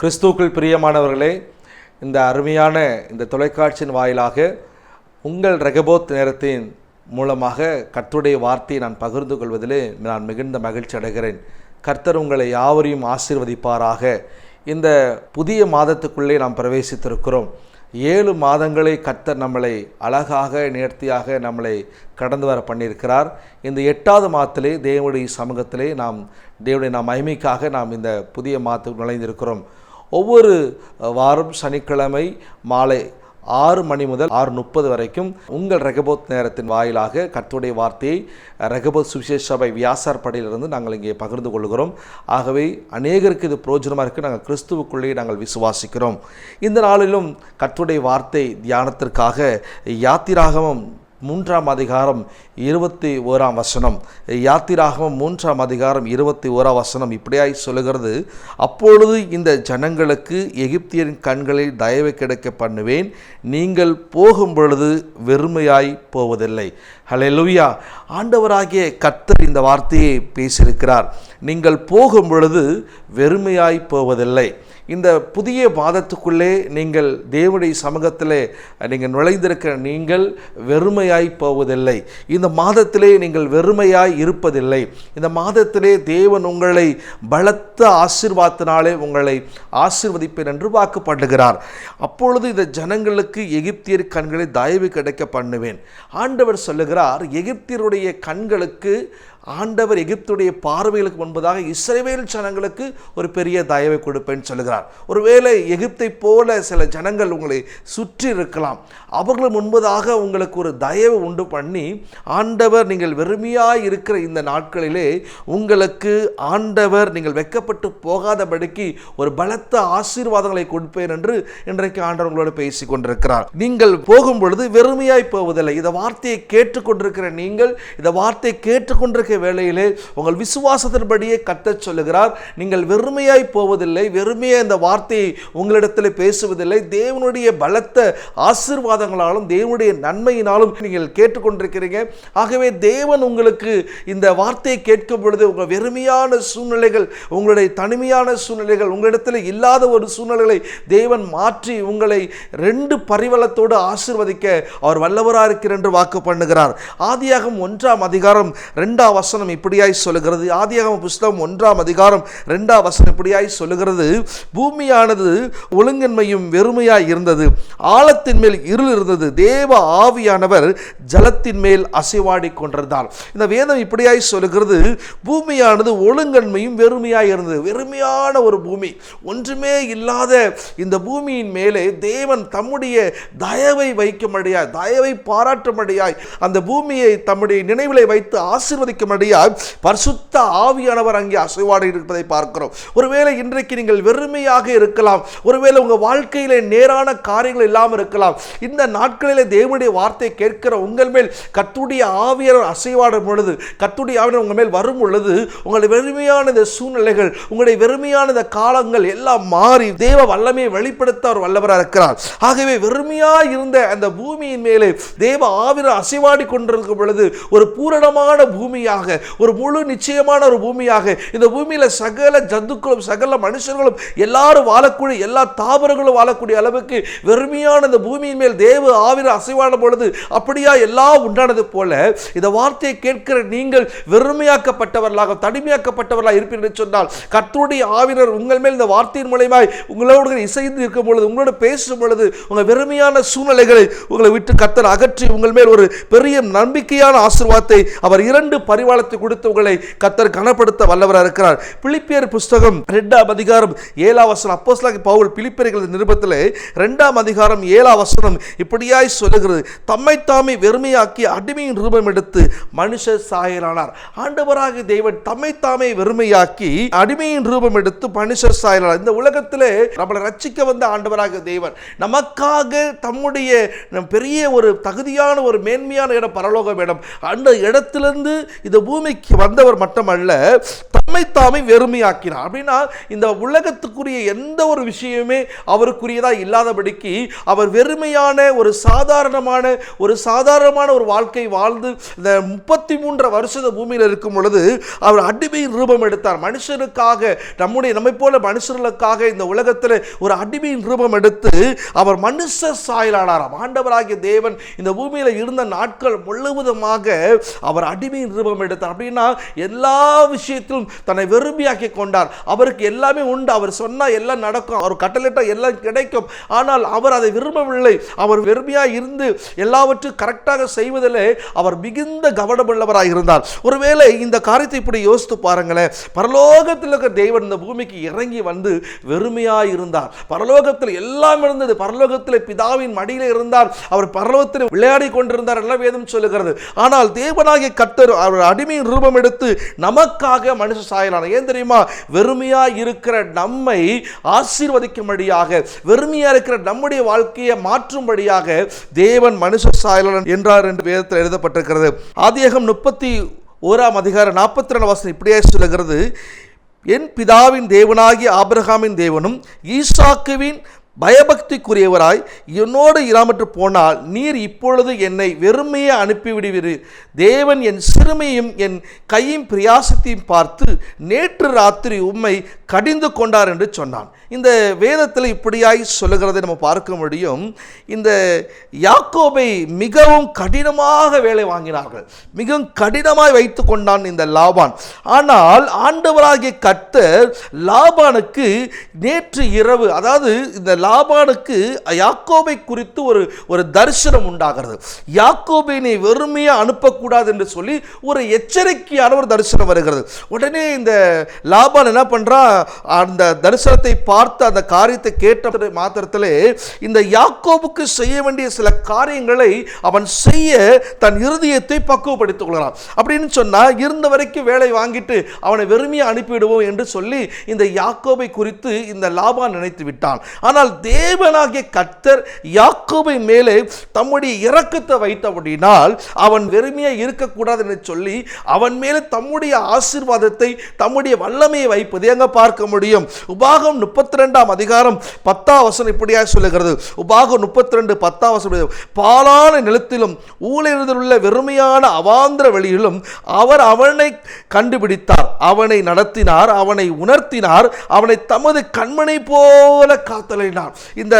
கிறிஸ்துவுக்குள் பிரியமானவர்களே, இந்த அருமையான இந்த தொலைக்காட்சியின் வாயிலாக உங்கள் ரெகபோத் நேரத்தின் மூலமாக கர்த்தருடைய வார்த்தையை நான் பகிர்ந்து கொள்வதிலே நான் மிகுந்த மகிழ்ச்சி அடைகிறேன். கர்த்தர் உங்களை யாவரையும் ஆசீர்வதிப்பாராக. இந்த புதிய மாதத்துக்குள்ளே நாம் பிரவேசித்திருக்கிறோம். 7 மாதங்களை கர்த்தர் நம்மளை அழகாக நேர்த்தியாக நம்மளை கடந்து வர பண்ணியிருக்கிறார். இந்த 8வது மாதத்திலே தேவனுடைய சமூகத்திலே தேவனுடைய மகிமைக்காக நாம் இந்த புதிய மாதத்துக்கு நுழைந்திருக்கிறோம். ஒவ்வொரு வாரம் சனிக்கிழமை மாலை 6 மணி முதல் 6:30 வரைக்கும் உங்கள் ரெகபோத் நேரத்தின் வாயிலாக கர்த்தருடைய வார்த்தையை ரெகபோத் சுவிசேஷ சபை வியாசார்படியிலிருந்து நாங்கள் இங்கே பகிர்ந்து கொள்கிறோம். ஆகவே அநேகருக்கு இது பிரயோஜனமாக இருக்குது. நாங்கள் கிறிஸ்துவுக்குள்ளே நாங்கள் விசுவாசிக்கிறோம். இந்த நாளிலும் கர்த்தருடைய வார்த்தை தியானத்திற்காக யாத்திராகமம் 3ஆம் அதிகாரம் 21ஆம் வசனம். யாத்திராகமம் 3ஆம் அதிகாரம் 21ஆம் வசனம் இப்படியாய் சொல்லுகிறது: அப்பொழுது இந்த ஜனங்களுக்கு எகிப்தியரின் கண்களில் தயவு கிடைக்க பண்ணுவேன், நீங்கள் போகும் பொழுது வெறுமையாய் போவதில்லை. ஹல்லேலூயா! ஆண்டவராகிய கர்த்தர் இந்த வார்த்தையை பேசியிருக்கிறார். நீங்கள் போகும் பொழுது வெறுமையாய் போவதில்லை. இந்த புதிய மாதத்துக்குள்ளே நீங்கள் தேவனுடைய சமூகத்திலே நீங்கள் நுழைந்திருக்கிற நீங்கள் வெறுமையாய் போவதில்லை. இந்த மாதத்திலே நீங்கள் வெறுமையாய் இருப்பதில்லை. இந்த மாதத்திலே தேவன் உங்களை பலத்த ஆசீர்வாதத்தினாலே உங்களை ஆசீர்வதிப்பேன் என்று வாக்கு பண்ணுகிறார். அப்பொழுது இந்த ஜனங்களுக்கு எகிப்தியர் கண்களில் தயவு கிடைக்க பண்ணுவேன். ஆண்டவர் சொல்லுகிறார், எகிப்தியருடைய கண்களுக்கு ஆண்டவர் எகிப்துடைய பார்வைகளுக்கு முன்பதாக இஸ்ரவேல் ஜனங்களுக்கு ஒரு பெரிய தயவை கொடுப்பேன்னு சொல்லுகிறார். ஒருவேளை எகிப்தை போல சில ஜனங்கள் உங்களை சுற்றி இருக்கலாம். அவர்கள் முன்பதாக உங்களுக்கு ஒரு தயவு உண்டு பண்ணி ஆண்டவர் நீங்கள் வெறுமையாய் இருக்கிற இந்த நாட்களிலே உங்களுக்கு ஆண்டவர் நீங்கள் வெட்கப்பட்டு போகாதபடிக்கு ஒரு பலத்த ஆசீர்வாதங்களை கொடுப்பேன் என்று இன்றைக்கு ஆண்டவர் உங்களோடு பேசி கொண்டிருக்கிறார். நீங்கள் போகும் பொழுது வெறுமையாய் போவதில்லை. இந்த வார்த்தையை கேட்டுக்கொண்டிருக்கிற நீங்கள், இந்த வார்த்தையை கேட்டுக்கொண்டிருக்கிற வேளையிலே உங்கள் விசுவாசத்தின்படியே கர்த்தர் சொல்லுகிறார், நீங்கள் வெறுமையாய் போவதில்லை. வெறுமையாக இந்த வார்த்தையை உங்களிடத்தில் பேசுவதில்லை. தேவனுடைய பலத்த ஆசீர்வாதங்களாலும் தேவனுடைய நன்மையினாலும் நீங்கள் கேட்டுக்கொண்டிருக்கிறீங்க. ஆகவே தேவன் உங்களுக்கு இந்த வார்த்தையை கேட்கும் பொழுது உங்கள் வெறுமையான சூழ்நிலைகள், உங்களுடைய தனிமையான சூழ்நிலைகள், உங்களிடத்தில் இல்லாத ஒரு சூழ்நிலைகளை தேவன் மாற்றி உங்களை 2 பரிவலத்தோடு ஆசீர்வதிக்க அவர் வல்லவராக இருக்கிறார் என்று வாக்கு பண்ணுகிறார். ஆதியாகமம் 1ஆம் அதிகாரம் 2ஆம் வசனம் இப்படியாய் சொல்லுகிறது. ஆதியாகமம் புஸ்தகம் 1ஆம் அதிகாரம் 2ஆம் வசனம் இப்படியாய் சொல்லுகிறது: பூமியானது ஒழுங்கின்மையும் வெறுமையாய் இருந்தது, ஆழத்தின் மேல் இருள் இருந்தது, தேவ ஆவியானவர் ஜலத்தின் மேல் அசைவாடி கொண்டிருந்தார். இந்த வேதம் இப்படியாய் சொல்லுகிறது, பூமியானது ஒழுங்கன்மையும் வெறுமையாய் இருந்தது. வெறுமையான ஒரு பூமி, ஒன்றுமே இல்லாத இந்த பூமியின் மேலே தேவன் தம்முடைய தயவை வைக்கும்படியாய், தயவை பாராட்டும்படியாய், அந்த பூமியை தம்முடைய நினைவிலை வைத்து ஆசீர்வதிக்கும்படியாய் பரிசுத்த ஆவியானவர் அங்கே அசைவாடி இருப்பதை பார்க்கிறோம். ஒருவேளை இன்றைக்கு நீங்கள் வெறுமையாக இருக்கலாம். ஒருவேளை உங்கள் வாழ்க்கையிலே நேரான காரியங்கள் இல்லாமல் இருக்கலாம். இந்த நாட்களிலே தேவனுடைய வார்த்தையை கேட்கிற உங்கள் மேல் கர்த்தருடைய ஆவியானவர் அசைவாடும் பொழுது, கர்த்தருடைய ஆவியானவர் உங்கள் மேல் வரும் பொழுது, உங்களுடைய வெறுமையான இந்த சூழ்நிலைகள், உங்களுடைய வெறுமையான இந்த காலங்கள் எல்லாம் மாறி தேவ வல்லமையை வெளிப்படுத்த அவர் வல்லவராக இருக்கிறார். ஆகவே வெறுமையாக இருந்த அந்த பூமியின் மேலே தேவ ஆவியானவர் அசைவாடி கொண்டிருக்கும் பொழுது ஒரு பூரணமான பூமியாக, ஒரு முழு நிச்சயமான ஒரு பூமியாக, இந்த பூமியில சகல ஜந்துக்களும் சகல மனுஷர்களும் எல்லாரும் வாழக்கூடிய, எல்லா தாவரங்களும் வாழக்கூடிய அளவுக்கு வெறுமையான இந்த பூமியின் மேல் தேவ ஆவியானவர் அசைவாடும் பொழுது அப்படியா எல்லாம் உண்டானது போல இந்த வார்த்தையை கேட்கிற நீங்கள் வெறுமையாக்கப்பட்டவர்களாக, தனிமையாக்கப்பட்டவர்களாக இருப்பீர்கள் என்று சொன்னால், கர்த்தருடைய ஆவியானவர் உங்கள் மேல் இந்த வார்த்தையின் மூலமாய் உங்களோடு இசைந்து இருக்கும் பொழுது, உங்களோடு பேசும் பொழுது, உங்கள் வெறுமையான சூழ்நிலைகளை உங்களை விட்டு கர்த்தர் அகற்றி உங்கள் மேல் ஒரு பெரிய நம்பிக்கையான ஆசீர்வாதத்தை அவர் 2 பரிவாளத்தை கொடுத்து உங்களை கர்த்தர் கனப்படுத்த வல்லவராக இருக்கிறார். பிலிப்பியர் புஸ்தகம் 2ஆம் அதிகாரம் 7ஆம் வசனம். அப்போஸ்தலனாகிய பவுல் பிலிப்பியர்கள் நிருபத்திலே 2ஆம் அதிகாரம் 7ஆம் வசனம் இப்படியாய் சொல்லுகிறது: தம்மை தாமே வெறுமையாக்கி அடிமையின் ரூபம் எடுத்து மனுஷ சாயலானார். ஆண்டவராகிய தேவன் தம்மை தாமே வெறுமையாக்கி அடிமையின் ரூபம் எடுத்து மனுஷ சாயலானார். இந்த உலகத்திலே நம்மளை ரட்சிக்க வந்த ஆண்டவராகிய தேவன் நமக்காக தம்முடைய பெரிய ஒரு தகுதியான ஒரு மேன்மையான இடம், பரலோக இடம், அந்த இடத்திலிருந்து இந்த பூமிக்கு வந்தவர் மட்டுமல்ல, தம்மை தாமே வெறுமையாக்கினார். அப்படின்னா இந்த உலகத்துக்குரிய எந்த ஒரு விஷயமே அவருக்குரியதா இல்லாதபடிக்கு அவர் வெறுமையான ஒரு சாதாரணமான ஒரு வாழ்க்கை வாழ்ந்து இந்த 33 வருஷம் பூமியில் இருக்கும் பொழுது அவர் அடிமையின் ரூபம் எடுத்தார். மனுஷனுக்காக, நம்மை போல மனுஷர்களுக்காக இந்த உலகத்தில் ஒரு அடிமையின் ரூபம் எடுத்து அவர் மனுஷ சாயலானாராம். ஆண்டவராகிய தேவன் இந்த பூமியில் இருந்த நாட்கள் முழுவதுமாக அவர் அடிமையின் ரூபம் எடுத்தார். அப்படின்னா எல்லா விஷயத்திலும் தன்னை வெறுமையாக்கி கொண்டார். அவருக்கு எல்லாமே உண்டு, அவர் சொன்னா எல்லாம் நடக்கும், அவர் கட்டளையிட்ட எல்லாம் கிடைக்கும். ஆனால் அவர் அதை விரும்பவில்லை. அவர் வெறுமையாக இருந்து எல்லாவற்றையும் கரெக்டாக செய்வதிலே அவர் மிகுந்த கவனமுள்ளவராக இருந்தார். ஒருவேளை இந்த காரியத்தை இப்படி யோசித்து பாருங்களேன். பரலோகத்தில் இருக்கிற தேவன் இந்த பூமிக்கு இறங்கி வந்து வெறுமையாக இருந்தார். பரலோகத்தில் எல்லாம் இருந்தது. பரலோகத்தில் பிதாவின் மடியில் இருந்தார். அவர் பரலோகத்தில் விளையாடி கொண்டிருந்தார் எல்லாம் வேதம் சொல்லுகிறது. ஆனால் தேவனாகிய கர்த்தர் அவர் அடிமையின் ரூபம் எடுத்து நமக்காக மனுஷ சாயலான. ஏன் தெரியுமா? வெறுமையா இருக்கிற நம்மை ஆசீர்வதிக்கும்படியாக, வெறுமையா இருக்கிற நம்முடைய வாழ்க்கையை மாற்றும்படியாக தேவன் மனுஷ சாயலான என்றார் என்று வேதத்தில் எழுதப்பட்டிருக்கிறது. ஆதியாகமம் 31:42 இப்படியே சொல்லுகிறது, என் பிதாவின் தேவனாகிய ஆபிரகாமின் தேவனும் ஈசாக்குவின் பயபக்திக்குரியவராய் என்னோடு இராமற்று போனால் நீர் இப்பொழுது என்னை வெறுமையை அனுப்பிவிடுவீர். தேவன் என் சிறுமையும் என் கையின் பிரியாசத்தையும் பார்த்து நேற்று ராத்திரி உம்மை கடிந்து கொண்டார் என்று சொன்னான். இந்த வேதத்தில் இப்படியாய் சொல்லுகிறதை நம்ம பார்க்க முடியும். இந்த யாக்கோபை மிகவும் கடினமாக வேலை வாங்கினார்கள், மிகவும் கடினமாய் வைத்து கொண்டான் இந்த லாபான். ஆனால் ஆண்டவராகிய கர்த்தர் லாபானுக்கு நேற்று இரவு, அதாவது இந்த லாபானுக்கு யாக்கோபை குறித்து ஒரு தரிசனம் உண்டாகிறது. யாக்கோபை வெறுமையா அனுப்பக்கூடாது என்று சொல்லி ஒரு எச்சரிக்கையான ஒரு தரிசனம் வருகிறது. உடனே இந்த லாபான் என்ன பண்றான், அந்த தரிசனத்தை பார்த்து அந்த காரியத்தை கேட்ட மாத்திரத்திலே இந்த யாக்கோபுக்கு செய்ய வேண்டிய சில காரியங்களை அவன் செய்ய தன் இருதயத்தை பக்குவப்படுத்திக் கொள்கிறான். அப்படின்னு சொன்னா இருந்த வரைக்கும் வேலை வாங்கிட்டு அவனை வெறுமையா அனுப்பிவிடுவோம் என்று சொல்லி இந்த யாக்கோபை குறித்து இந்த லாபான் நினைத்து விட்டான். ஆனால் தேவனாகிய கர்த்தர் யாக்கோபை மேலே தம்முடைய இரக்கத்தை வைத்தபடினால் அவன் வெறுமையா இருக்கக்கூடாது என்று சொல்லி அவன் மேலே தம்முடைய ஆசீர்வாதத்தை, தம்முடைய வல்லமையை வைப்பதை அங்க பார்க்க முடியும். உபாகம் 32:10 இப்படியா சொல்லுகிறது. உபாகம் 32:10 பாலான நிலத்திலும் ஊழியர்களுள்ள வெறுமையான அவாந்திர வெளியிலும் அவர் அவனை கண்டுபிடித்தார், அவனை நடத்தினார், அவனை உணர்த்தினார், அவனை தமது கண்மணி போல காத்தலினார். இந்த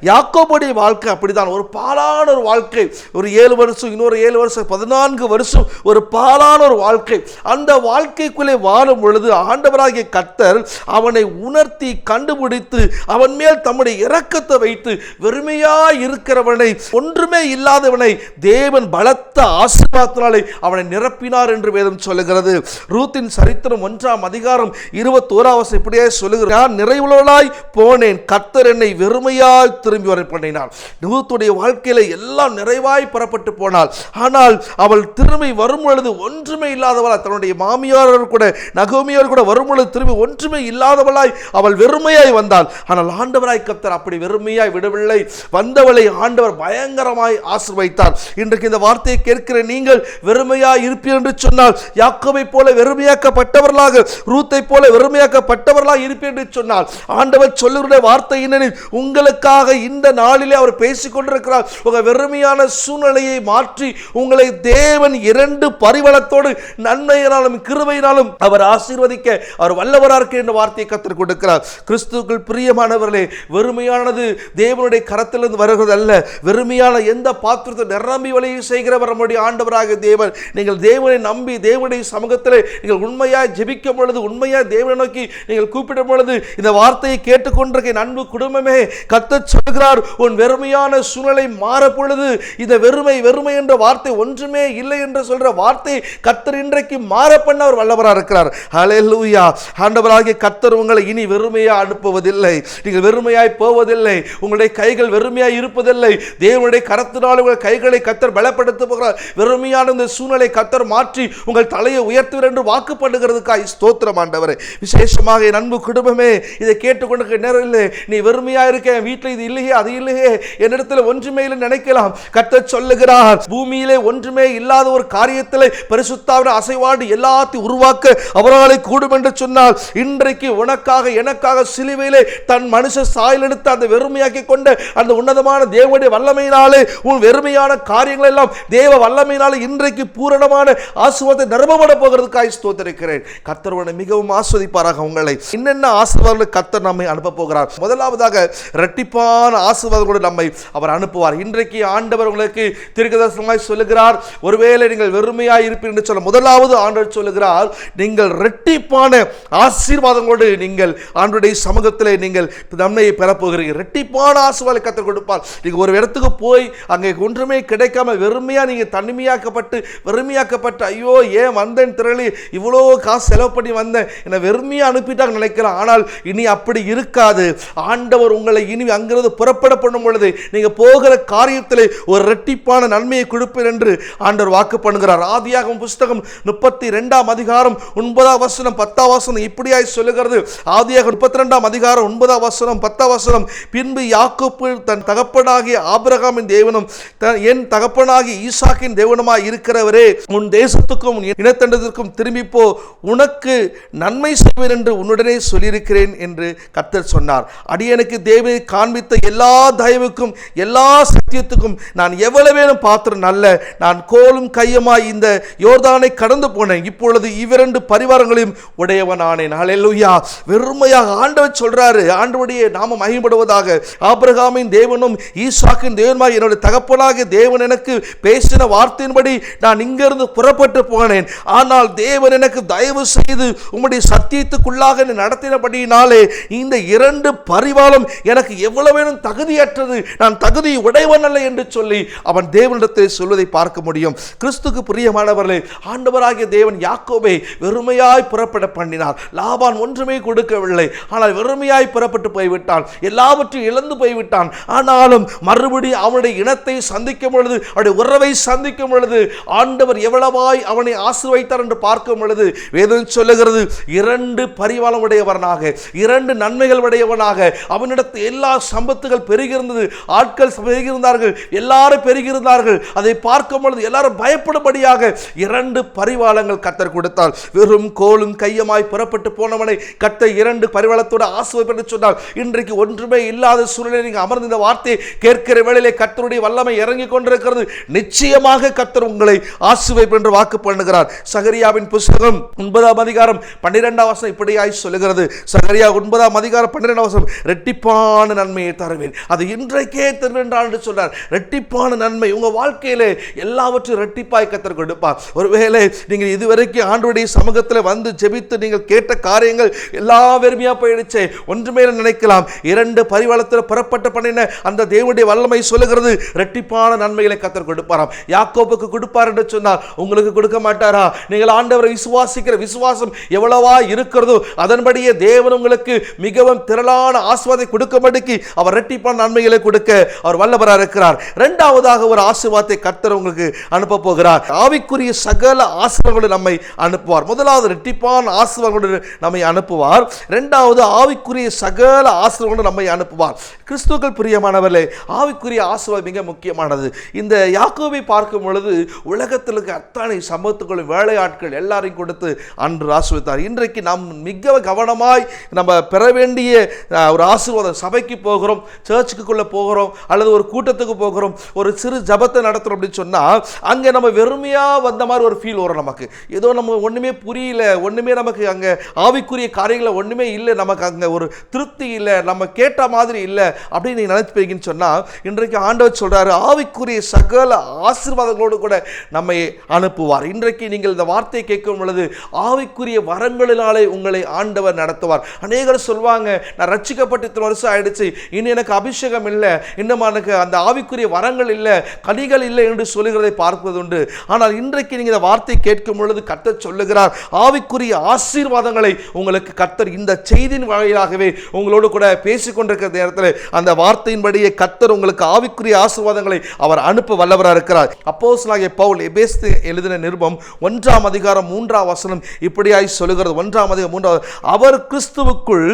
யாக்கோபுடைய வாழ்க்கை அப்படிதான். ஒரு பாலான ஒரு வாழ்க்கை, ஒரு 7 வருஷம், இன்னொரு 7 வருஷம், 14 வருஷம் ஒரு பாலான ஒரு வாழ்க்கை. அந்த வாழ்க்கைக்குள்ளே வாழும் பொழுது ஆண்டவராகிய கர்த்தர் அவனை உணர்த்தி கண்டுபிடித்து அவன் மேல் தம்முடைய இரக்கத்தை வைத்து வெறுமையாய் இருக்கிறவனை, ஒன்றுமே இல்லாதவனை தேவன் பலத்த ஆசீர்வாதத்தினாலே அவனை நிரப்பினார் என்று வேதம் சொல்லுகிறது. ரூத்தின் சரித்திரம் 1:21 இப்படியே சொல்லுகிறார், நான் நிறைவுள்ளவளாய் போனேன், கர்த்தர் என்னை வெறுமையாய் திரும்பி வர பண்ணினார். ரூத்துடைய வாழ்க்கையில எல்லாம் நிறைவாய் பெறப்பட்டு போனாள். ஆனால் அவள் திரும்பி வரும் பொழுது ஒன்றுமே இல்லாதவளாய், தன்னுடைய மாமியார் கூட நகோமியார் கூட வரும் பொழுது திரும்பி ஒன்றுமே இல்லாதவளாய் அவள் வெறுமையாய் வந்தாள். ஆனால் ஆண்டவராய் கர்த்தர் அப்படி வெறுமையாய் விடவில்லை. வந்தவளை ஆண்டவர் பயங்கரமாய் ஆசீர்வதித்தார். இன்றைக்கு இந்த வார்த்தையை கேட்கிற நீங்கள் வெறுமையாய் இருப்பீர்கள் என்று சொன்னால், யாக்கோபை போல வெறுமையாக்கப்பட்டவர்களாக, ரூத்தை போல வெறுமையாக்கப்பட்டவர்களாக இருப்பீர்கள் என்று சொன்னால், ஆண்டவர் சொல்லுகிற வார்த்தை என்னென்ன, உங்களுக்காக இந்த நாளிலே அவர் பேசிக் கொண்டிருக்கிறார். உங்க வெறுமையான சூழ்நிலையை மாற்றி உங்களை தேவன் 2 பரிவளத்தோடு நன்மையினாலும் கிருபையினாலும் அவர் ஆசீர்வதிக்க அவர் வல்லவராக இருக்கிற என்ற வார்த்தையை கர்த்தர் கொடுக்கிறார். கிறிஸ்துவுக்குள் பிரியமானவர்களே, வெறுமையானது தேவனுடைய கரத்திலிருந்து வருகிறது அல்ல. வெறுமையான எந்த பாத்திரத்தை நிரம்பி வழியை செய்கிறவர் நம்முடைய ஆண்டவராக தேவன். நீங்கள் தேவனை நம்பி தேவனுடைய சமூகத்தில் நீங்கள் உண்மையாய் ஜெபிக்கும் பொழுது, உண்மையாய் தேவனை நோக்கி நீங்கள் கூப்பிடும் பொழுது, இந்த வார்த்தையை கேட்டுக்கொண்டிருக்க அன்பு குடும்பமே, கர்த்தர் சொல்கிறார், உன் வெறுமையான சூழ்நிலை மாற பொழுது இந்த வெறுமை என்ற வார்த்தை ஒன்றுமே இல்லை என்று சொல்ற வார்த்தை கர்த்தர் இன்றைக்கு மாற பண்ண அவர் வல்லவராக இருக்கிறார். ஹல்லேலூயா. ஆண்டவராகிய கர்த்தர் உங்களை இனி வெறுமையா அனுப்புவதில்லை. நீங்கள் வெறுமையாய் போவதில்லை. உங்களுடைய கைகள் வெறுமையாய் இருப்பதில்லை. தேவனுடைய கரத்தினால் உங்கள் கைகளை கர்த்தர் பலப்படுத்த போகிறார். வெறுமையான இந்த சூழ்நிலை கர்த்தர் மாற்றி உங்கள் தலையை உயர்த்துவர் என்று வாக்கு பண்ணுகிறதுக்காய் ஸ்தோத்திரம் ஆண்டவரே. விசேஷமாக என் அன்பு குடும்பமே, இதை கேட்டுக்கொண்டு நேரம் இல்லை, நீ வெறுமையா இருக்க, வீட்டில் இது இல்லையே அது இல்லையே, என்னிடத்தில் ஒன்றுமே இல்லை நினைக்கலாம். கர்த்தர் சொல்லுகிறார், பூமியிலே ஒன்றுமே இல்லாத ஒரு காரியத்தில் பரிசுத்தாவின் அசைவாடி எல்லாத்தையும் உருவாக்க அவராலே கூடும் என்று சொன்னால், இன்றைக்கு உனக்காக எனக்காக சிலுவையிலே தன் மனுஷ சாயல் எடுத்து அந்த வெறுமையாக்கி கொண்ட அந்த உன்னதமான தேவனுடைய வல்லமையினாலே உன் வெறுமையான காரியங்கள் எல்லாம் தேவ வல்லமையினாலே இன்றைக்கு பூரணமான ஆசீர்வாதத்தை நிரப்பப்பட போகிறதுக்காக ஸ்தோத்திரிக்கிறேன். கர்த்தர் உன்னை மிகவும் ஆஸ்வதிப்பாராக. உங்களை என்னென்ன ஆசீர்வாதங்களை கர்த்தர் நம்மை அனுப்ப போகிறார். முதலாவதாக இரட்டிப்பான ஆசீர்வாதங்களோடு நம்மை அவர் அனுப்புவார். இன்றைக்கு ஆண்டவர் உங்களுக்கு தீர்க்கதரிசனமாய் சொல்லுகிறார், ஒருவேளை நீங்கள் வெறுமையாய் இருப்பீர்கள் என்று சொல்ல முதலாவது ஆண்டவர் சொல்லுகிறார், நீங்கள் இரட்டிப்பான ஆசீர்வாதங்களோடு நீங்கள் ஆண்டவருடைய சமூகத்திலே நீங்கள் நன்மையை பெறப்போகிறீர்கள். இரட்டிப்பான ஆசீர்வாதத்தை கர்த்தர் கொடுப்பார். நீங்க ஒரு இடத்துக்கு போய் அங்கே ஒன்றுமே கிடைக்காம வெறுமையா நீங்க வெறுமையாக்கப்பட்டு ஐயோ ஏன் வந்தேன் திரளி, இவ்வளோ காசு செலவு பண்ணி வந்தேன், என்னை வெறுமையா அனுப்பிட்டாங்க நினைக்கலாம். ஆனால் இனி அப்படி இருக்காது. ஆண்டவர் உங்களை இனி அங்கிருந்து புறப்பட பண்ணும் பொழுது நீங்க போகிற காரியத்திலே ஒரு இரட்டிப்பான நன்மையை கொடுப்பேன் என்று ஆண்டவர் வாக்கு பண்ணுகிறார். ஆதியாகமம் புஸ்தகம் 32 அதிகாரம் 9 10 இப்படியாய் சொல்லுகிறது. ஆதியாகமம் 32 அதிகாரம் 9 10 பின்பு யாக்கோப்பு தன் தகப்பனாகிய ஆபிரகாமின் தேவனும் என் தகப்பனாகிய ஈசாக்கின் தேவனுமாய் இருக்கிறவரே, உன் தேசத்துக்கும் இனத்தண்டத்திற்கும் திரும்பி போ, உனக்கு நன்மை செய்வேன் என்று உன்னுடனே சொல்லியிருக்கிறேன் என்று கர்த்தர் சொன்னார். அடியனுக்கு தேவனை காண்பித்த எல்லா தயவுக்கும் எல்லா சத்தியத்துக்கும் நான் எவ்வளவேனும் பாத்திரம் நல்ல, நான் கோலும் கையுமாய் இந்த யோர்தானை கடந்து போனேன், இப்பொழுது இவ்விரண்டு பரிவாரங்களையும் உடையவனானேன். ஹல்லேலூயா. வெறுமையாக ஆண்டவர் சொல்றாரு, ஆண்டவருடைய நாமம் மகிமைப்படுவதாக. ஆபிரகாமின் தேவனும் ஈசாக்கின் தேவனுமாய் என்னுடைய தகப்பனாகிய தேவன் எனக்கு பேசின வார்த்தையின்படி நான் இங்கிருந்து புறப்பட்டு போனேன். ஆனால் தேவன் எனக்கு தயவு செய்து உம்முடைய சத்தியத்துக்குள்ளாக நடத்தினபடியினாலே இந்த இரண்டு பரிவாரம் எனக்கு எவ்வளவேனும் தகுதியற்றது, நான் தகுதி உடையவன் அல்ல என்று சொல்லி அவன் தேவனிடத்தில் சொல்வதை பார்க்க முடியும். கிறிஸ்துக்கு பிரியமானவர்களே, ஆண்டவராகிய தேவன் யாக்கோபை வெறுமையாய் புறப்பட பண்ணினார். லாபான் ஒன்றுமே கொடுக்கவில்லை, ஆனால் வெறுமையாய் புறப்பட்டு போய்விட்டான், எல்லாவற்றையும் இழந்து போய்விட்டான். ஆனாலும் மறுபடியும் அவனுடைய இனத்தை சந்திக்கும் பொழுது, அவருடைய உறவை சந்திக்கும் பொழுது ஆண்டவர் எவ்வளவாய் அவனை ஆசீர்வதித்தார் என்று பார்க்கும் பொழுது வேதம் சொல்லுகிறது, இரண்டு பரிவாரம் உடையவனாக, இரண்டு நன்மைகள் உடையவனாக அவனிடத்தில் எல்லா சம்பத்துகள் பெருகியிருந்தது, ஆட்கள் பெருகியிருந்தார்கள், எல்லாரும் பெருகியிருந்தார்கள். அதை பார்க்கும் பொழுது எல்லாரும் பயப்படும்படியாக இரண்டு பரிவாளங்கள் கர்த்தர் கொடுத்தார். வெறும் கோலும் கையமாய் புறப்பட்டு போனவனை கர்த்தர் இரண்டு பரிவாளத்தோடு ஆசீர்வதிப்பென்று சொன்னார். இன்றைக்கு ஒன்றுமே இல்லாத சூழ்நிலை நீங்கள் அமர்ந்த இந்த வார்த்தையை கேட்கிற வேளையிலே கர்த்தருடைய வல்லமை இறங்கி கொண்டிருக்கிறது. நிச்சயமாக கர்த்தர் உங்களை ஆசீர்வதிப்பென்று என்று வாக்கு பண்ணுகிறார். சகரியாவின் புஸ்தகம் 9 அதிகாரம் 12 இப்படியாய் சொல்லுகிறது. சகரியா 9 அதிகாரம் 12 இரட்டிப்பான நன்மையை தருவேன், அது இன்றைக்கே தருவேன் என்று சொன்னார். இரட்டிப்பான நன்மை உங்க வாழ்க்கையிலே எல்லாவற்றையும் இரட்டிப்பாய் கர்த்தர் கொடுப்பார். ஒருவேளை நீங்கள் இதுவரைக்கும் ஆண்டவருடைய சமூகத்தில் வந்து ஜெபித்து நீங்கள் கேட்ட காரியங்கள் எல்லா வெறுமையா போயிடுச்சே, ஒன்றுமே நினைக்கலாம். இரண்டு பரிவாளத்தில் புறப்பட்டு பண்ணின அந்த தேவனுடைய வல்லமை சொல்லுகிறது, இரட்டிப்பான நன்மைகளை கர்த்தர் கொடுப்பாராம். யாக்கோபுக்கு கொடுப்பார் என்று சொன்னார், உங்களுக்கு கொடுக்க மாட்டாரா? நீங்கள் ஆண்டவரை விசுவாசிக்கிற விசுவாசம் எவ்வளவா இருக்கிறதோ அதன்படியே தேவன் உங்களுக்கு மிகவும் திரளான ஆசீர்வாதத்தை கொடுக்கும்படிக்கு அவர் இரட்டிப்பான நன்மைகளை கொடுக்க அவர் வல்லவராக இருக்கிறார். இரண்டாவதாக ஒரு ஆசீர்வாதத்தை கர்த்தர் உங்களுக்கு அனுப்ப போகிறார். ஆவிக்குரிய சகல ஆசீர்வாதங்களை நம்மை அனுப்புவார். முதலாவது இரட்டிப்பான ஆசீர்வாதங்களை நம்மை அனுப்புவார். இரண்டாவது ஆவிக்குரிய சகல ஆசீர்வாதங்களை நம்மை அனுப்புவார். கிறிஸ்துவுக்குள் பிரியமானவர்களே, ஆவிக்குரிய ஆசீர்வாதம் மிக முக்கியமானது. இந்த யாக்கோபை பார்க்கும் பொழுது உலகத்தில் இருக்க அத்தனை சம்பத்துக்களும் வேலையாட்கள் எல்லாரையும் கொடுத்து அன்று ஆசீர்வதித்தார். இன்றைக்கு நாம் மிக கவனமாய் நம்ம பெற வேண்டிய ஒரு ஆசீர்வாதம். சபைக்கு போகிறோம், சர்ச்சுக்குள்ள போகிறோம், அல்லது ஒரு கூட்டத்துக்கு போகிறோம், ஒரு சிறு ஜபத்தை நடத்துறோம் அப்படின்னு சொன்னால் அங்கே நம்ம வெறுமையா வந்த மாதிரி ஒரு ஃபீல் வரும். நமக்கு ஏதோ நம்ம ஒன்றுமே புரியல, ஒன்றுமே நமக்கு அங்கே ஆவிக்குரிய காரியங்களை ஒன்றுமே இல்லை, நமக்கு அங்கே ஒரு திருப்தி இல்லை, நம்ம கேட்ட மாதிரி இல்லை அப்படின்னு நீங்கள் நினைப்பீங்கன்னு சொன்னால் இன்றைக்கு ஆண்டவர் சொல்றாரு, ஆவிக்குரிய சகல ஆசீர்வாதங்களோடு கூட நம்மை அனுப்புவார். இன்றைக்கு நீங்கள் இந்த வார்த்தையை கேட்கும் பொழுது ஆவிக்குரிய வரங்களினாலே உங்களை ஆண்டவர் நடத்துவார். அநேகர் சொல்வாங்க, நான் ரட்சிக்கப்பட்டு இத்தனை வருஷம் ஆயிடுச்சு, இன்னும் எனக்கு அபிஷேகம் இல்லை, இன்னும் எனக்கு அந்த ஆவிக்குரிய வரங்கள் இல்லை, கனிகள் இல்லை என்று சொல்லுகிறதை பார்ப்பது உண்டு. ஆனால் இன்றைக்கு நீங்கள் இந்த வார்த்தை கேட்கும் பொழுது கர்த்தர் சொல்லுகிறார், ஆவிக்குரிய ஆசீர்வாதங்களை உங்கள் உங்களுக்கு கர்த்தர் இந்த செய்தியின் வாயிலாகவே உங்களோடு கூட பேசிக்கொண்டிருக்கிற நேரத்தில் அந்த வார்த்தையின்படியே கர்த்தர் உங்களுக்கு ஆவிக்குரிய ஆசீர்வாதங்களை அவர் அனுப்ப வல்லவராக இருக்கிறார். அப்போஸ்தலனாகிய பவுல் எபேசு எழுதின நிருபம் 1 அதிகாரம் 3 வசனம் இப்படியாய் சொல்லுகிறது. 1 அதிகாரம் 3 அவர் கிறிஸ்துவுக்குள்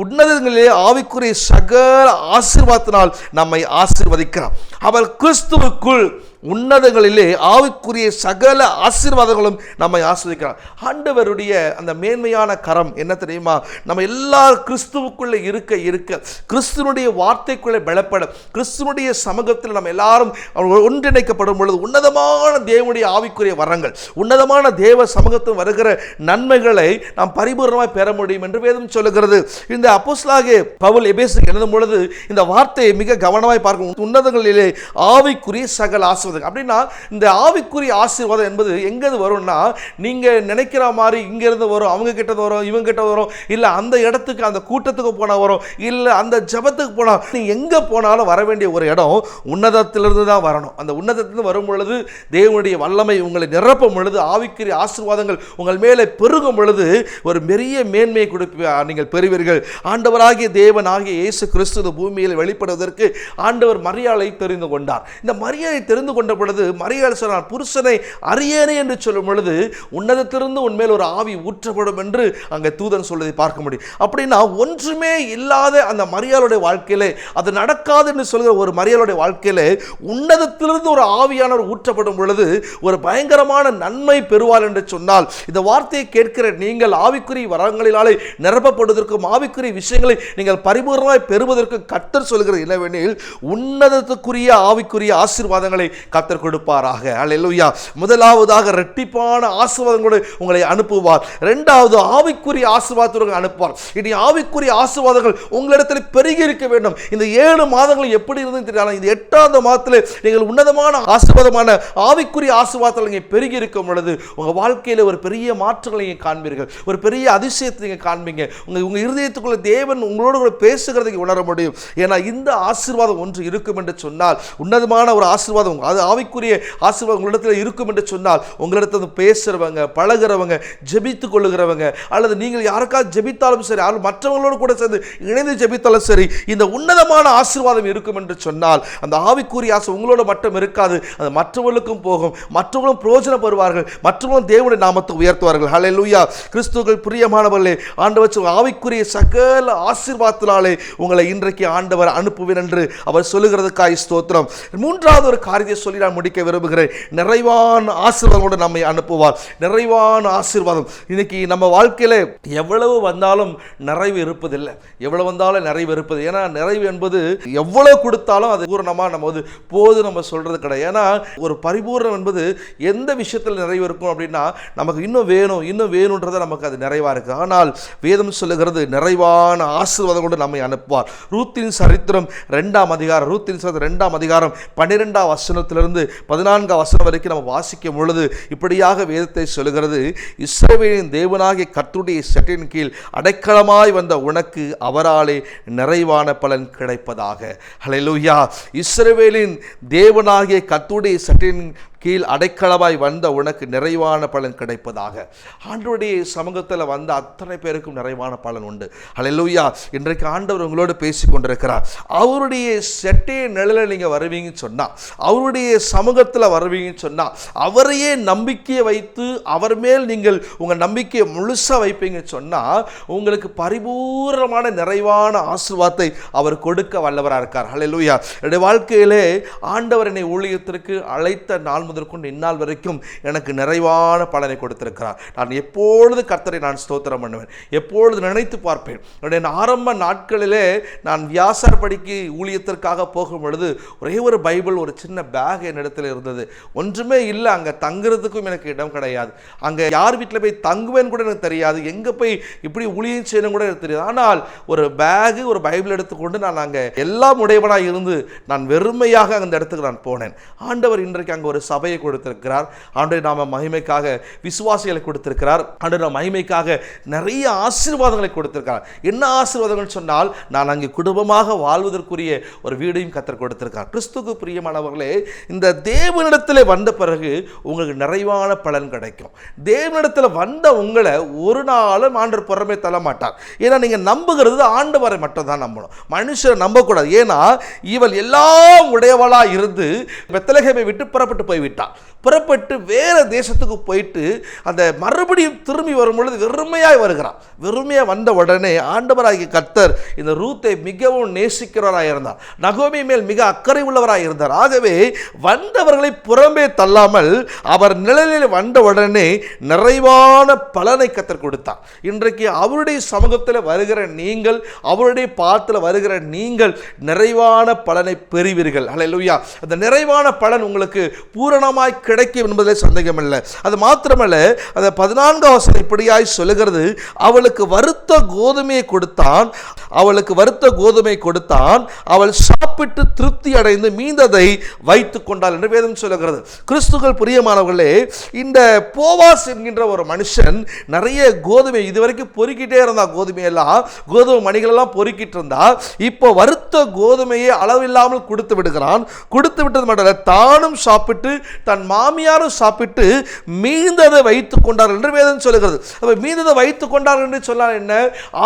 உன்னதங்களிலே ஆவிக்குரிய சகல ஆசீர்வாதத்தினால் நம்மை ஆசீர்வதிக்கிறார். அவர் கிறிஸ்துவுக்குள் உன்னதங்களிலே ஆவிக்குரிய சகல ஆசீர்வாதங்களும் நம்மை ஆசீர்வதிக்கிறார். ஆண்டவருடைய அந்த மேன்மையான கரம் என்ன தெரியுமா? நம்ம எல்லா கிறிஸ்துவுக்குள்ளே இருக்க இருக்க, கிறிஸ்துவனுடைய வார்த்தைக்குள்ளே பலப்பட, கிறிஸ்துவனுடைய சமூகத்தில் நம்ம எல்லாரும் ஒன்றிணைக்கப்படும் பொழுது உன்னதமான தேவனுடைய ஆவிக்குரிய வரங்கள், உன்னதமான தேவ சமூகத்தில் வருகிற நன்மைகளை நாம் பரிபூர்ணமாய் பெற முடியும் என்று வேதம் சொல்லுகிறது. இந்த அப்போஸ்தலனாகிய பவுல் எபேசுக்கு எழுதும் பொழுது இந்த வார்த்தையை மிக கவனமாய் பார்க்கும். உன்னதங்களிலே ஆவிக்குரிய சகல ஆசீர்வாதம் அப்படின்னா, இந்த ஆவிக்குரிய ஆசீர்வாதம் என்பது எங்கேருந்து வரும்னா, நீங்க நினைக்கிற மாதிரி இங்க இருந்து வரும், அவங்க கிட்ட வரும், இவங்க கிட்ட வரும், இல்ல அந்த இடத்துக்கு அந்த கூட்டத்துக்கு போனா வரும், இல்ல அந்த ஜபத்துக்கு போனா, நீங்க எங்க போனாலும் வர வேண்டிய ஒரு இடம் உன்னதத்திலிருந்து தான் வரணும். அந்த உன்னதத்திலிருந்து வரும் பொழுது தேவனுடைய வல்லமை உங்களை நிரப்பும் பொழுது, ஆவிக்குரிய ஆசீர்வாதங்கள் உங்கள் மேலே பெருகும் பொழுது ஒரு பெரிய மேன்மையை நீங்கள் பெறுவீர்கள். ஆண்டவராகிய தேவனாகிய இயேசு கிறிஸ்து பூமியில் வெளிப்படுவதற்கு ஆண்டவர் மரியாளை தெரிந்து கொண்டார். இந்த மரியாதை தெரிந்து கொண்ட பொழுது மரியாள் சொன்னார், புருஷனை அறியேனே என்று சொல்லும் பொழுது உன்னதத்திலிருந்து உன்மேல் ஒரு ஆவி ஊற்றப்படும் என்று அங்கே தூதன் சொல்வதை பார்க்க முடியும். அப்படின்னா ஒன்றுமே இல்லாத அந்த மரியாளுடைய வாழ்க்கையிலே, அது நடக்காது என்று சொல்கிற ஒரு மரியாளுடைய வாழ்க்கையிலே உன்னதத்திலிருந்து ஒரு ஆவியானவர் ஊற்றப்படும் பொழுது ஒரு பயங்கரமான நன்மை பெறுவார் என்று சொன்னால், இந்த வார்த்தையை கேட்கிற நீங்கள் ஆவிக்குரிய வரங்களினாலே நிரப்பப்படுவதற்கும் ஆவிக்குரிய விஷயங்களை நீங்கள் பரிபூர்ணமாய் பெறுவதற்கும் கர்த்தர் சொல்கிறது என்னவெனில், உன்னதத்துக்குரிய ஆவிக்குரிய ஆசீர்வாதங்களை கர்த்தர் கொடுப்பாராக. அல்லேலூயா. முதலாவதாக இரட்டிப்பான ஆசீர்வாதங்களோடு உங்களை அனுப்புவார். இரண்டாவது ஆவிக்குரிய ஆசீர்வாதத்தோடு அனுப்புவார். இனி ஆவிக்குரிய ஆசீர்வாதங்கள் உங்களிடத்தில் பெருகி இருக்க வேண்டும். இந்த 7 மாதங்கள் எப்படி இருந்து தெரியல, இந்த 8வது மாதத்தில் நீங்கள் உன்னதமான ஆசீர்வாதமான ஆவிக்குரிய ஆசீர்வாதத்தில் நீங்கள் பெருகி இருக்கும் பொழுது உங்க வாழ்க்கையில் ஒரு பெரிய மாற்றங்களை நீங்கள் காண்பீர்கள், ஒரு பெரிய அதிசயத்தை நீங்கள் காண்பீங்க. உங்க இருதயத்துக்குள்ள தேவன் உங்களோடு கூட பேசுகிறதை உணர முடியும். ஏன்னா இந்த ஆசீர்வாதம் ஒன்று இருக்கும் என்று சொன்னால், உன்னதமான ஒரு ஆசீர்வாதம், அது ஆவிக்குரிய ஆசீர்வாதம் உங்களிடத்தில் இருக்கும் என்று சொன்னால், உங்களிடத்தில் பேசுறவங்க, பழகிறவங்க, ஜெபித்துக் கொள்ளுகிறவங்க, அல்லது நீங்கள் யாருக்காவது ஜெபித்தாலும் சரி, மற்றவங்களோடு கூட சேர்ந்து இணைந்து ஜெபித்தாலும் சரி, இந்த உன்னதமான ஆசீர்வாதம் இருக்கும் என்று சொன்னால், அந்த ஆவிக்குரிய ஆசை உங்களோட மட்டும் இருக்காது, அது மற்றவர்களுக்கும் போகும், மற்றவர்களும் பிரயோஜனம் பெறுவார்கள், மற்றவர்களும் தேவனுடைய நாமத்தை உயர்த்துவார்கள். ஹல்லேலூயா. கிறிஸ்துவுக்குள் பிரியமானவர்களே, ஆண்டவர் ஆவிக்குரிய சகல ஆசீர்வாதத்தினாலே உங்களை இன்றைக்கு ஆண்டவர் அனுப்புவேன் என்று அவர் சொல்லுகிறதுக்காய் ஸ்தோத்திரம். மூன்றாவது ஒரு காரியத்தை சொல்லி நான் முடிக்க விரும்புகிறேன். நிறைவான ஆசீர்வாதங்களோடு நம்மை அனுப்புவார். நிறைவான ஆசீர்வாதம். இன்னைக்கு நம்ம வாழ்க்கையில எவ்வளவு வந்தாலும் நிறைவு இருப்பதில்லை, எவ்வளவு வந்தாலும் நிறைவு இருப்பது. ஏன்னா நிறைவு என்பது எவ்வளவு கொடுத்தாலும் அது பூரணமா நம்ம போது நம்ம சொல்றது கிடையாது. ஏன்னா ஒரு பரிபூர்ணம் என்பது எந்த விஷயத்தில் நிறைவு இருக்கும் அப்படின்னா, நமக்கு இன்னும் வேணும், இன்னும் வேணும்ன்றத நமக்கு அது நிறைவா இருக்கு. ஆனால் வேதம் சொல்லுகிறது நிறைவான ஆசீர்வாதம் கொண்டு நம்மை அனுப்புவார். ரூத்தின் சரித்திரம் 2ஆம் அதிகாரம், ரூத்தின் சரித்திரம் 2ஆம் அதிகாரம் 12ஆம் வசனத்திலிருந்து 14ஆம் வசனம் வரைக்கும் நம்ம வாசிக்கும் பொழுது இப்படியாக வேதத்தை சொல்லுகிறது, இஸ்ரவேலின் தேவனாகிய கர்த்தருடைய சட்டையின் கீழ் அடைக்கலமாய் வந்த உனக்கு அவராலே நிறைவான பலன் கிடைப்பதாக. ஹல்லேலூயா. இஸ்ரவேலின் தேவனாகிய கர்த்தருடைய சட்டையின் கீழ் அடைக்கலமாய் வந்த உனக்கு நிறைவான பலன் கிடைப்பதாக. ஆண்டவருடைய சமூகத்தில் வந்த அத்தனை பேருக்கும் நிறைவான பலன் உண்டு. ஹல்லேலூயா. இன்றைக்கு ஆண்டவர் உங்களோடு பேசி கொண்டிருக்கிறார். அவருடைய செட்டைய நிழலில் நீங்கள் வருவீங்கன்னு சொன்னால், அவருடைய சமூகத்தில் வருவீங்கன்னு சொன்னால், அவரையே நம்பிக்கையை வைத்து அவர் மேல் நீங்கள் உங்கள் நம்பிக்கையை முழுசாக வைப்பீங்கன்னு சொன்னால், உங்களுக்கு பரிபூர்ணமான நிறைவான ஆசீர்வாதத்தை அவர் கொடுக்க வல்லவராக இருக்கார். ஹல்லேலூயா. என்னுடைய வாழ்க்கையிலே ஆண்டவர் என்னை ஊழியத்திற்கு அழைத்த நாள் முதற்கொண்டு இந்நாள் வரைக்கும் எனக்கு நிறைவான பலனை கொடுத்திருக்கிறார். நான் எப்பொழுது கர்த்தரை நான் ஸ்தோத்திரம் பண்ணுவேன், எப்பொழுது நினைத்து பார்ப்பேன். என்னுடைய ஆரம்ப நாட்களிலே நான் வியாசார் படிக்கு ஊழியத்திற்காக போகும் பொழுது ஒரே ஒரு பைபிள், ஒரு சின்ன பேக் என்னிடத்தில் இருந்தது. ஒன்றுமே இல்லை, அங்கே தங்குறதுக்கும் எனக்கு இடம் கிடையாது, அங்கே யார் வீட்டில் போய் தங்குவேன்னு கூட எனக்கு தெரியாது, எங்கே போய் இப்படி ஊழியம் செய்யணும் கூட எனக்கு தெரியாது. ஆனால் ஒரு பேகு, ஒரு பைபிள் எடுத்துக்கொண்டு நான் அங்கே எல்லாம் உடையவனாக இருந்து நான் வெறுமையாக அந்த இடத்துக்கு நான் போனேன். ஆண்டவர் இன்றைக்கு அங்கே ஒரு சபை சபையை கொடுத்திருக்கிறார். ஆண்டவரே நாம மகிமைக்காக விசுவாசிகளை கொடுத்திருக்கிறார். ஆண்டவரே மகிமைக்காக நிறைய ஆசீர்வாதங்களை கொடுத்திருக்கிறார். என்ன ஆசீர்வாதங்கள் சொன்னால், நான் அங்கே குடும்பமாக வாழ்வதற்குரிய ஒரு வீடையும் கர்த்தர் கொடுத்திருக்கிறார். கிறிஸ்துவுக்கு பிரியமானவர்களே, இந்த தேவனிடத்தில் வந்த பிறகு உங்களுக்கு நிறைவான பலன் கிடைக்கும். தேவனிடத்தில் வந்த உங்களை ஒரு நாளும் ஆண்டவர் புறமே தள்ள மாட்டார். ஏன்னா நீங்க நம்புகிறது ஆண்டவரை மட்டும் தான் நம்பணும், மனுஷரை நம்பக்கூடாது. ஏன்னா இவள் எல்லாம் உடையவளா இருந்து பெத்லகேமை விட்டு புறப்பட்டு போய்விட்டாள். புறப்பட்டு வேற தேசத்துக்கு போயிட்டு அந்த மறுபடியும் திரும்பி வரும் பொழுது வெறுமையாய் வருகிறார். வெறுமையாக வந்த உடனே ஆண்டவராகிய கர்த்தர் இந்த ரூத்தை மிகவும் நேசிக்கிறவராக இருந்தார். நகோமி மேல் மிக அக்கறை உள்ளவராக இருந்தார். ஆகவே வந்தவர்களை புறம்பே தள்ளாமல் அவர் நிழலில் வந்த உடனே நிறைவான பலனை கர்த்தர் கொடுத்தார். இன்றைக்கு அவருடைய சமூகத்தில் வருகிற நீங்கள், அவருடைய பாதத்தில் வருகிற நீங்கள் நிறைவான பலனை பெறுவீர்கள். அல்லேலூயா. அந்த நிறைவான பலன் உங்களுக்கு பூரணமாய் கிடைக்கும் என்பதில் சந்தேகமில்லை. அது மாத்திரமல்ல, அந்த 14 வசனம் இப்படியாய் சொல்லுகிறது, அவளுக்கு வறுத்த கோதுமையை கொடுத்தான், அவளுக்கு வறுத்த கோதுமை கொடுத்தான், அவள் சாப்பிட்டு திருப்தி அடைந்து மீந்ததை வைத்துக் கொண்டாள் என்று வேதம் சொல்லுகிறது. கிறிஸ்துவுக்குள் பிரியமானவர்களே, இந்த போவாஸ் என்கின்ற ஒரு மனுஷன் நிறைய கோதுமை இதுவரைக்கும் பொறுக்கிட்டே இருந்தா, கோதுமையெல்லாம் கோதுமை மணிகளெல்லாம் பொறுக்கிட்டு இருந்தா, இப்போ வறுத்த கோதுமையை அளவில்லாமல் கொடுத்து விடுகிறான். கொடுத்து விட்டது மட்டும் இல்லை, தானும் சாப்பிட்டு தன் மாமியாரும் சாப்பிட்டு மீந்ததை வைத்துக் கொண்டார் என்று வேதம் சொல்லுகிறது. மீந்ததை வைத்துக் கொண்டார் என்று சொன்னால் என்ன?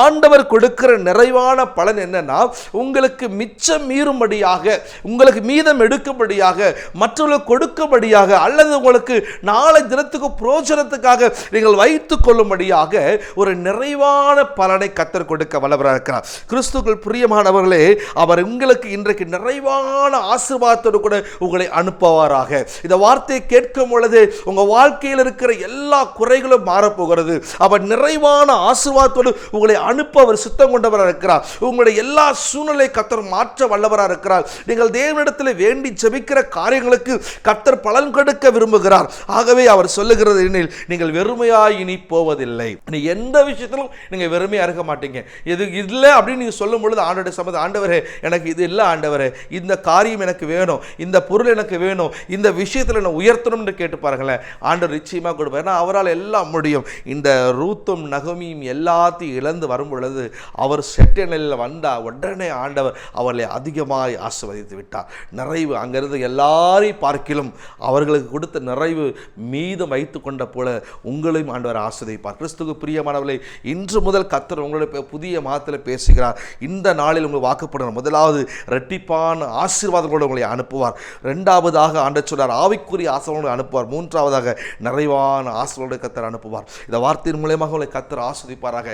ஆண்டவர் கொடுக்கிற நிறைவான பலன் என்னன்னா, உங்களுக்கு மிச்சம் மீறும்படியாக, உங்களுக்கு மீதம் எடுக்கும்படியாக, மற்றவர்களுக்கு கொடுக்கும்படியாக, அல்லது உங்களுக்கு நாளை தினத்துக்கு பிரோஜனத்துக்காக நீங்கள் வைத்துக் கொள்ளும்படியாக ஒரு நிறைவான பலனை கர்த்தர் கொடுக்க வல்லவராக இருக்கிறார். கிறிஸ்துவுக்குள் பிரியமானவர்களே, அவர் உங்களுக்கு இன்றைக்கு நிறைவான ஆசீர்வாதத்தோடு கூட உங்களை அனுப்புவாராக. இந்த வார்த்தையை கேட்கும் பொழுது உங்க வாழ்க்கையில் இருக்கிற எல்லா குறைகளும் மாறப்போகிறது. அவர் நிறைவான ஆசீர்வாதத்தோடு உங்களை அனுப்ப அவர் சித்தம் கொண்டவராக இருக்கிறார். உங்களுடைய எல்லா சூழ்நிலை கர்த்தர் மாற்ற வல்லவராக இருக்கிறார். நீங்கள் தேவனிடத்தில் வேண்டி ஜெபிக்கிற காரியங்களுக்கு கர்த்தர் பலன் கொடுக்க விரும்புகிறார். ஆகவே அவர் சொல்லுகிறது, நீங்கள் வெறுமையாய் இனி போவதில்லை. எந்த விஷயத்திலும் நீங்க வெறுமையா இருக்க மாட்டீங்க. இது இல்லை அப்படின்னு நீங்க சொல்லும் பொழுது ஆண்டவருடைய சம்மதம், ஆண்டவரே எனக்கு இது இல்லை, ஆண்டவரே இந்த காரியம் எனக்கு வேணும், இந்த பொருள் எனக்கு வேணும், இந்த விஷயத்தில் நான் உயர்த்தணும் என்று கேட்டு பாருங்களேன், ஆண்டவர் நிச்சயமாக கொடுப்பார். ஏன்னா அவரால் எல்லாம் முடியும். இந்த ரூத்தும் நகோமியும் எல்லாத்தையும் இழந்து வரும் பொழுது அவர் செட்ட நிலையில் வந்தா உடனே ஆண்டவர் அவர்களை அதிகமாய் ஆசீர்வதித்து விட்டார். நிறைவு அங்கிருந்து எல்லாரையும் பார்க்கிலும் அவர்களுக்கு கொடுத்த நிறைவு மீதம் வைத்து கொண்ட போல உங்களையும் ஆண்டவர் ஆசீர்வதிப்பார். கிறிஸ்துவுக்கு பிரியமானவர்களே, இன்று முதல் கர்த்தர் உங்களுடைய புதிய மாதத்தில் பேசுகிறார். இந்த நாளில் உங்களுக்கு வாக்குப்படுகிற முதலாவது இரட்டிப்பான ஆசீர்வாதங்களோடு உங்களை அனுப்புவார். இரண்டாவதாக ஆண்டவர் சொல்றார், ஆவிக்குரிய ஆசீர்வாதங்களை அனுப்புவார். மூன்றாவதாக நிறைவான ஆசீர்வாதங்களை கர்த்தர் அனுப்புவார். இந்த வார்த்தையின் மூலமாக உங்களை கர்த்தர் ஆசீர்வதிப்பாராக.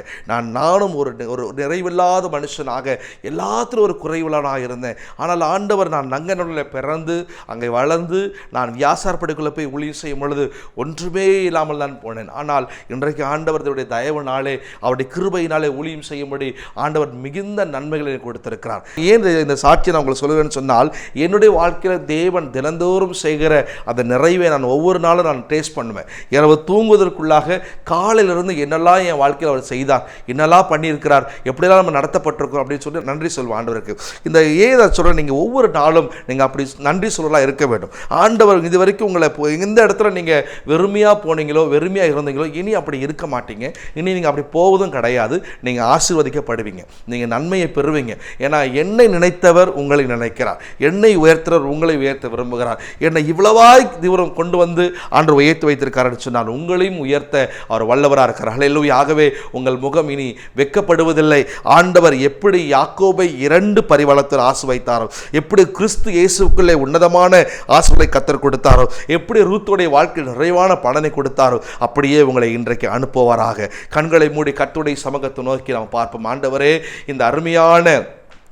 நானும் ஒரு நிறைவில்லாத மனுஷனாக, எல்லாத்திலும் ஒரு குறைவுள்ளவனாக இருந்தேன். ஆனால் ஆண்டவர், நான் நங்கநல்லூரில் பிறந்து அங்கே வளர்ந்து நான் வியாசார்படிக்குள்ளே போய் ஊழியம் செய்யும் பொழுது ஒன்றுமே இல்லாமல் தான் போனேன். ஆனால் இன்றைக்கு ஆண்டவருடைய தயவுனாலே, அவருடைய கிருபையினாலே ஊழியம் செய்யும்படி ஆண்டவர் மிகுந்த நன்மைகளை கொடுத்திருக்கிறார். ஏன் இந்த சாட்சியை நான் உங்களுக்கு சொல்லுவேன்னு சொன்னால், என்னுடைய வாழ்க்கையில் தேவன் தினந்தோறும் செய்கிற அந்த நிறைவை நான் ஒவ்வொரு நாளும் நான் டேஸ்ட் பண்ணுவேன். இரவு தூங்குவதற்குள்ளாக காலையிலிருந்து என்னெல்லாம் என் வாழ்க்கையில் அவர் செய்தார், என்னெல்லாம் பண்ணியிருக்கிறார், எப்படியெல்லாம் நம்ம நடத்தப்பட்டிருக்கோம் அப்படின்னு சொல்லி நன்றி சொல்லுவோம் ஆண்டவருக்கு. இந்த ஏதை சொல்கிற நீங்கள் ஒவ்வொரு நாளும் நீங்கள் அப்படி நன்றி சொல்லலாம் இருக்க வேண்டும். ஆண்டவர் இது வரைக்கும் உங்களை எந்த இடத்துல நீங்கள் வெறுமையாக போனீங்களோ, வெறுமையாக இருந்தீங்களோ, இனி அப்படி இருக்க மாட்டீங்க. இனி நீங்கள் அப்படி போவதும் கிடையாது. நீங்கள் ஆசீர்வதிக்கப்படுவீங்க, நீங்கள் நன்மையை பெறுவீங்க. ஏன்னா என்னை நினைத்தவர் உங்களை நினைக்கிறார், என்னை உயர்த்துறவர் உங்களை உயர்த்த விரும்புகிறார். என்னை இவ்வளவாய் தீவிரம் கொண்டு வந்து ஆண்டவர் உயர்த்தி வைத்திருக்காருன்னு சொன்னால் உங்களையும் உயர்த்த அவர் வல்லவராக இருக்கிறார். ஹல்லேலூயா. ஆகவே உங்கள் முகம் இனி வெட்கப்படுவதில்லை. ஆண்டவர் எப்படி யாக்கோபை 2 பரிவாரத்தில் ஆசீர்வதித்தாரோ, எப்படி கிறிஸ்து இயேசுக்குள்ளே உன்னதமான ஆசீர்வாதத்தை கர்த்தர் கொடுத்தாரோ, எப்படி ரூத்துடைய வாழ்க்கையில் நிறைவான பலனை கொடுத்தாரோ, அப்படியே உங்களை இன்றைக்கு அனுப்புவாராக. கண்களை மூடி கர்த்தருடைய சமூகத்தை நோக்கி நாம் பார்ப்போம். ஆண்டவரே, இந்த அருமையான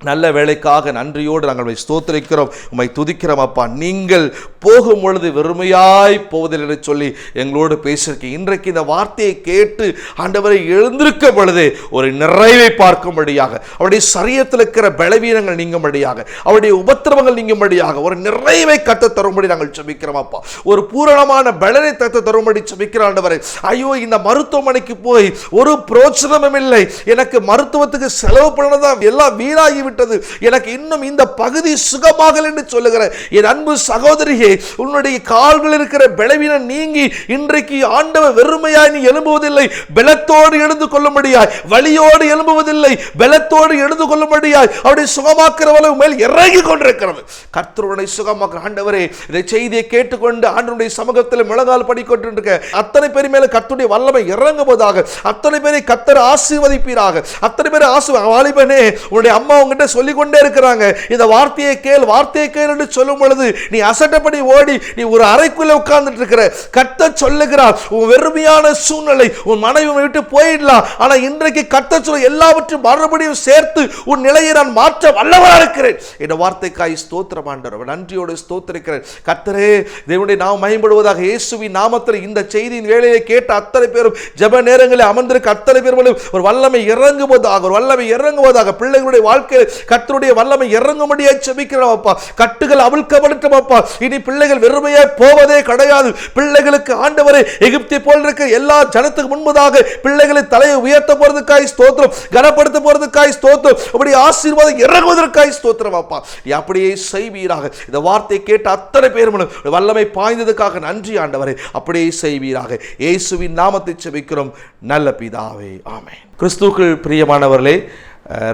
நல்ல வேலைக்காக நன்றியோடு நாங்கள் ஸ்தோத்திரிக்கிறோம், உம்மை துதிக்கிறோம். அப்பா, நீங்கள் போகும் பொழுது வெறுமையாய் போவதில்லை என்று சொல்லி எங்களோடு பேசியிருக்கீங்க. இன்றைக்கு இந்த வார்த்தையை கேட்டு ஆண்டவரை எழுந்திருக்க பொழுது ஒரு நிறைவை பார்க்கும்படியாக, அவருடைய சரீரத்தில் இருக்கிற பலவீனங்கள் நீங்கும்படியாக, அவருடைய உபத்திரவங்கள் நீங்கும்படியாக ஒரு நிறைவை கத்த தரும்படி நாங்கள் ஜெபிக்கிறோம். அப்பா, ஒரு பூரணமான பலனை தத்த தரும்படி ஜெபிக்கிற ஆண்டவரை. ஐயோ, இந்த மருத்துவமனைக்கு போய் ஒரு பிரோஜனமும் இல்லை, எனக்கு மருத்துவத்துக்கு செலவு பண்ணதான் எல்லாம் வீணாகி விட்டது, எனக்கு இன்னும் இந்த பகுதி சுகமாகல் என்று சொல்லுகிற என் அன்பு சகோதரியே, உன்னுடைய கால்கள் இருக்கிற பலவீனம் நீங்கி இன்றைக்கு ஆண்டவர் வெறுமையாய் நீ எழும்புவதில்லை, பலத்தோடு எழுந்து கொள்ளும்படியாய், வலியோடு எழும்புவதில்லை, பலத்தோடு எழுந்து கொள்ளும்படியாய் அவருடைய சுகமாக்குறவளை மேல் இறங்கி கொண்டிருக்கிறது. கர்த்தருடைய சுகமாக்குற ஆண்டவரே, இந்த செய்தியை கேட்டுக்கொண்டு ஆண்டவருடைய சமூகத்தில் முழங்கால் படிக்கொண்டிருக்க அத்தனை பேர் மேல கர்த்தருடைய வல்லமை இறங்குவதாக, அத்தனை பேரை கர்த்தர் ஆசீர்வதிப்பீராக. அத்தனை பேர் வாலிபனே, உன்னுடைய அம்மா உங்ககிட்ட சொல்லிக் கொண்டே இருக்கிறாங்க, இந்த வார்த்தையை கேள், வார்த்தையை கேள் என்று சொல்லும் பொழுது நீ அசட்டப்படி ஓடி நீ ஒரு அறைக்குள்ள உட்கார்ந்துட்டு இருக்கிற. கர்த்தர் சொல்லுகிறார், உன் வெறுமையான சூழ்நிலை, உன் மனைவி விட்டு போயிடலாம், ஆனா இன்றைக்கு கர்த்தர் சொல்ல எல்லாவற்றையும் மறுபடியும் சேர்த்து உன் நிலையை நான் மாற்ற வல்லவராக இருக்கிறேன். இந்த வார்த்தைக்காய் ஸ்தோத்திரம் ஆண்டவர், நன்றியோடு ஸ்தோத்திரிக்கிறேன். கர்த்தரே, தேவனுடைய நாமம் மகிமைப்படுவதாக. இயேசுவின் நாமத்தில் இந்த செய்தியின் வேளையை கேட்ட அத்தனை பேரும், ஜெப நேரங்களில் அமர்ந்திருக்க அத்தனை பேரும் ஒரு வல்லமை இறங்குவதாக, ஒரு வல்லமை இறங்குவதாக. பிள்ளைகளுடைய வாழ்க்கையில் கர்த்தருடைய வல்லமை இறங்கும்படியாக ஜெபிக்கிறோம் அப்பா. கட்டுகள் அவிழ்க்கப்படட்டும் அப்பா. இனி பிள்ளைகள் வெறுமையாக போவதே கிடையாது. பிள்ளைகளுக்கு ஆண்டவரே, எகிப்தை போல் இருக்க எல்லா ஜனத்துக்கு முன்பதாக பிள்ளைகளை தலையை உயர்த்த போறதுக்காய் ஸ்தோத்திரம், கனப்படுத்த போறதுக்காய் ஸ்தோத்திரம், அப்படி ஆசீர்வாதம் இறங்குவதற்காய் ஸ்தோத்திரம் அப்பா. அப்படியே செய்வீராக. இந்த வார்த்தை கேட்ட அத்தனை பேரும் வல்லமை பாய்ந்ததுக்காக நன்றி ஆண்டவரே. அப்படியே செய்வீராக. இயேசுவின் நாமத்தை ஜெபிக்கிறோம் நல்ல பிதாவே, ஆமென். கிறிஸ்துவுக்குள் பிரியமானவர்களே,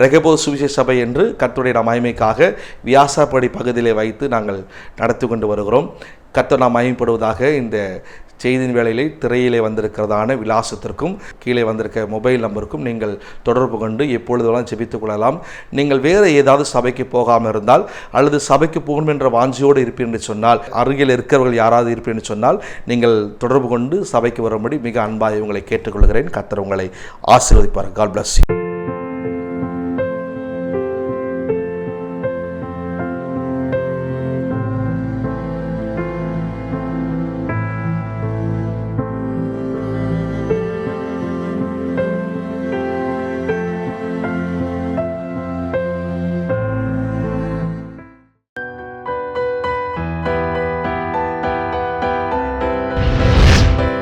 ரெகபோத் சுவிசேஷ சபை என்று கர்த்தருடைய மகிமைக்காக வியாசாப்படி பகுதியிலே வைத்து நாங்கள் நடத்தி கொண்டு வருகிறோம். கர்த்தர் நாம் மகிமைப்படுவதாக. இந்த செய்தியின் வேளையிலே திரையிலே வந்திருக்கிறதான விலாசத்திற்கும் கீழே வந்திருக்க மொபைல் நம்பருக்கும் நீங்கள் தொடர்பு கொண்டு எப்பொழுதெல்லாம் ஜெபித்துக் கொள்ளலாம். நீங்கள் வேறு ஏதாவது சபைக்கு போகாமல் இருந்தால், அல்லது சபைக்கு போகணும் என்ற வாஞ்சியோடு இருப்பீர் என்று சொன்னால், அருகில் இருக்கிறவர்கள் யாராவது இருப்பீர் என்று சொன்னால், நீங்கள் தொடர்பு கொண்டு சபைக்கு வரும்படி மிக அன்பாக உங்களை கேட்டுக்கொள்கிறேன். கர்த்தர் உங்களை ஆசீர்வதிப்பார். God bless you.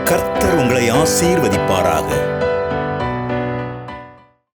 கர்த்தர் உங்களை ஆசீர்வதிப்பாராக.